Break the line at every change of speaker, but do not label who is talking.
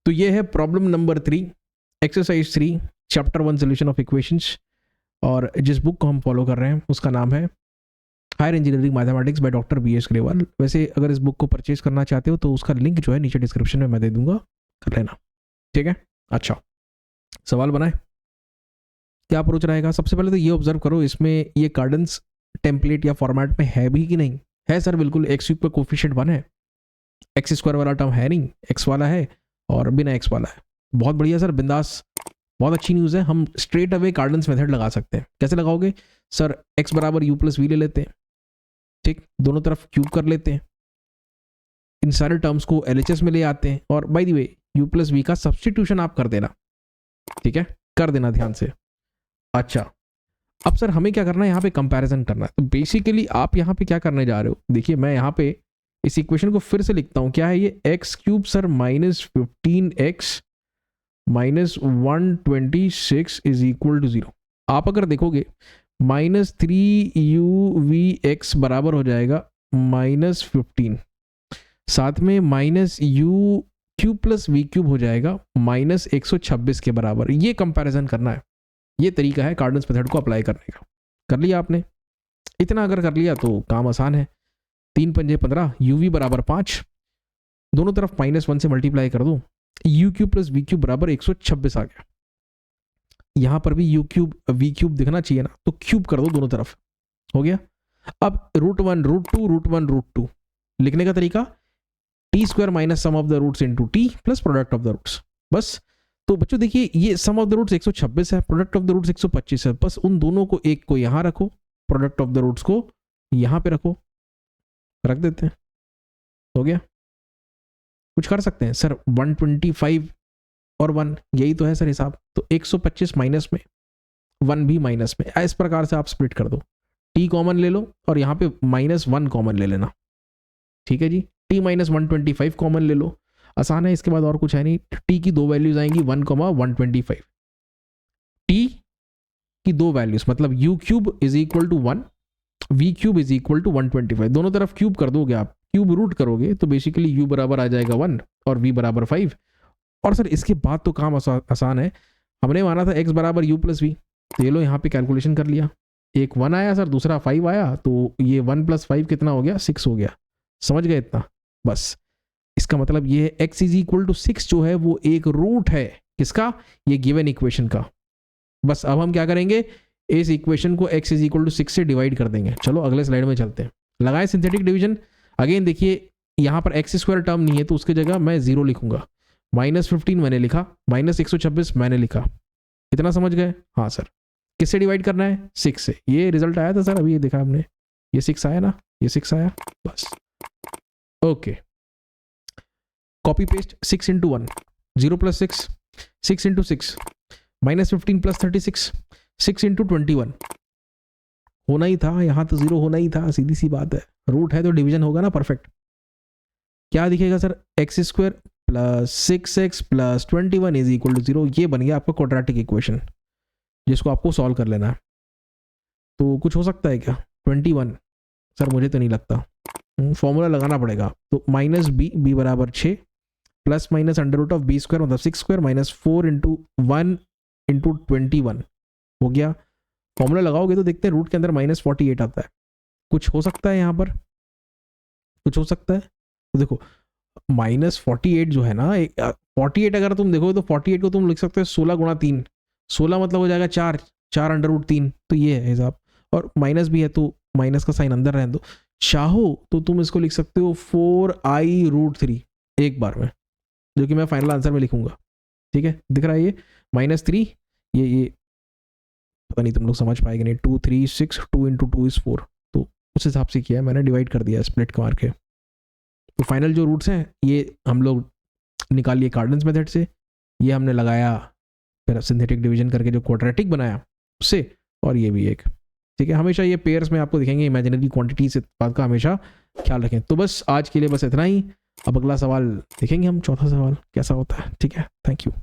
तो ये है problem number 3, exercise 3, chapter 1 solution of equations. और जिस बुक को हम फॉलो कर रहे हैं उसका नाम है higher engineering mathematics by doctor BS Grewal. वैसे अगर इस बुक को परचेज करना चाहते हो तो उसका लिंक जो है नीचे डिस्क्रिप्शन में मैं दे दूंगा, कर लेना, ठीक है। अच्छा, सवाल बनाए, क्या अप्रोच रहेगा? सबसे पहले तो ये ऑब्जर्व करो, इसमें ये कार्डन्स टेम्पलेट या फॉर्मेट में है भी कि नहीं है। सर बिल्कुल, एक्स क्यूब का कोफिशिएंट 1 है, एक्स स्क्वायर वाला टर्म है नहीं, एक्स वाला है और बिना एक्स वाला है। बहुत बढ़िया सर, बिंदास, बहुत अच्छी न्यूज़ है। हम स्ट्रेट अवे कार्डन्स मेथड लगा सकते हैं। कैसे लगाओगे सर? एक्स बराबर यू प्लस वी ले लेते हैं, ठीक, दोनों तरफ क्यूब कर लेते हैं, इन सारे टर्म्स को LHS में ले आते हैं और by the way u plus v का सब्सटीट्यूशन आप कर देना, ठीक है, कर देना ध्यान से। अच्छा, अब सर हमें क्या करना है? यहाँ पे कंपैरिजन करना है। तो बेसिकली आप यहाँ पे क्या करने जा रहे हो? देखिए मैं यहाँ पे इस इक्वेशन को फिर से लिखता हूँ। क्या है ये? X cube sir minus 15x minus 126 is equal to 0। आप अगर देखोगे माइनस 3uVx बराबर हो जाएगा माइनस 15, साथ में minus u cube plus v cube हो जाएगा माइनस 126 के बराबर। ये कंपैरिजन करना है, ये तरीका है कार्डन्स मेथड को अप्लाई करने का। कर लिया आपने? इतना अगर कर लिया तो काम आसान है। 3 पंजे 15, uv बराबर 5, दोनों तरफ -1 से मल्टीप्लाई कर दो, u cube plus v cube बराबर 126 आ गया। यहां पर भी u क्यूब वी क्यूब दिखना चाहिए ना, तो क्यूब कर दो दोनों तरफ, हो गया। अब √1 √2 √1 √2 लिखने का तरीका, t square minus sum of the roots into t plus product of the roots, बस। तो बच्चों देखिए, ये सम ऑफ द रूट्स 126 है, प्रोडक्ट ऑफ द रूट्स 125 है, बस उन दोनों को, एक को यहां रखो, प्रोडक्ट ऑफ द रूट्स को यहां पे रखो, रख देते हैं, हो गया। कुछ कर सकते हैं सर? 125 और 1, यही तो है सर हिसाब। तो 125 माइनस में, 1 भी माइनस में, इस प्रकार से आप स्प्लिट कर दो। टी कॉमन ले लो और यहाँ पे -1 कॉमन ले लेना, ठीक है जी। टी माइनस 125 कॉमन ले लो, आसान है, इसके बाद और कुछ है नहीं। टी की 2 वैल्यूज आएंगी 1, 125। टी की 2 वैल्यूज मतलब u cube is equal to 1, v cube is equal to 125। दोनों तरफ क्यूब कर दोगे आप, क्यूब रूट करोगे तो बेसिकली यू बराबर आ जाएगा 1 और वी बराबर 5। और सर इसके बाद तो काम आसान है। हमने माना था एक्स बराबर यू प्लस वी, तो ये लो यहाँ पे कैलकुलेशन कर लिया, एक 1 आया सर, दूसरा 5 आया, तो ये 1 + 5 कितना हो गया? 6 हो गया। समझ गए इतना? बस इसका मतलब ये है x इज इक्वल टू 6 जो है वो एक रूट है किसका? ये गिवन इक्वेशन का। बस अब हम क्या करेंगे? इस इक्वेशन को x इज इक्वल टू 6 से डिवाइड कर देंगे। चलो अगले स्लाइड में चलते हैं। लगाए सिंथेटिक डिवीजन। अगेन देखिए यहाँ पर एक्स स्क्वायर टर्म नहीं है तो उसकी जगह मैं 0 लिखूंगा। -15 मैंने लिखा, -126 मैंने लिखा, इतना समझ गए? हाँ सर। किससे डिवाइड करना है? 6 से। ये रिजल्ट आया था सर, अभी ये देखा हमने, ये 6 आया ना, ये 6 आया, बस ओके। Copy paste, 6 × 1, 0 + 6, 6 × 6, -15 + 36, 6 × 21। होना ही था, यहां तो 0 होना ही था, सीधी सी बात है, रूट है तो डिवीजन होगा ना, परफेक्ट। क्या दिखेगा sir? x² + 6x + 21 is equal to 0। ये बन गया आपका क्वाड्रेटिक इक्वेशन, जिसको आपको सॉल्व कर लेना है। तो कुछ हो सकता है क्या? 21 सर मुझे तो नहीं लगता, फॉर्मूला लगाना पड़ेगा। तो -b बराबर 6 प्लस माइनस √(b² मतलब 6² -4 × 1 × 21 हो गया। फॉर्मूला लगाओगे तो देखते हैं रूट के अंदर -48 आता है। कुछ हो सकता है यहाँ पर? कुछ हो सकता है? तो देखो -48 जो है ना, 48 अगर तुम देखो तो 48 को तुम लिख सकते हो 16 × 3, 16 मतलब हो जाएगा 4 √3। तो ये है हिसाब, और माइनस भी है तो माइनस का साइन अंदर रहने दो। चाहो तो तुम इसको लिख सकते हो 4i√3 एक बार में, जो कि मैं फाइनल आंसर में लिखूंगा, ठीक है। दिख रहा है ये -3, ये पता नहीं तुम लोग समझ पाएंगे नहीं। 2 3 6 2 × 2 = 4, तो उस हिसाब से किया है मैंने, डिवाइड कर दिया स्प्लिट मार के। तो फाइनल जो रूट्स हैं ये हम लोग निकाल लिए कार्डन्स मेथड से, ये हमने लगाया फिर सिंथेटिक डिवीजन करके जो क्वाड्रेटिक बनाया उससे, और ये भी एक, ठीक है। हमेशा ये पेयर्स में आपको दिखेंगे, इमेजिनरी क्वांटिटी से बात का हमेशा ख्याल रखें। तो बस आज के लिए बस इतना ही। अब अगला सवाल देखेंगे हम, चौथा सवाल कैसा होता है, ठीक है। Thank you.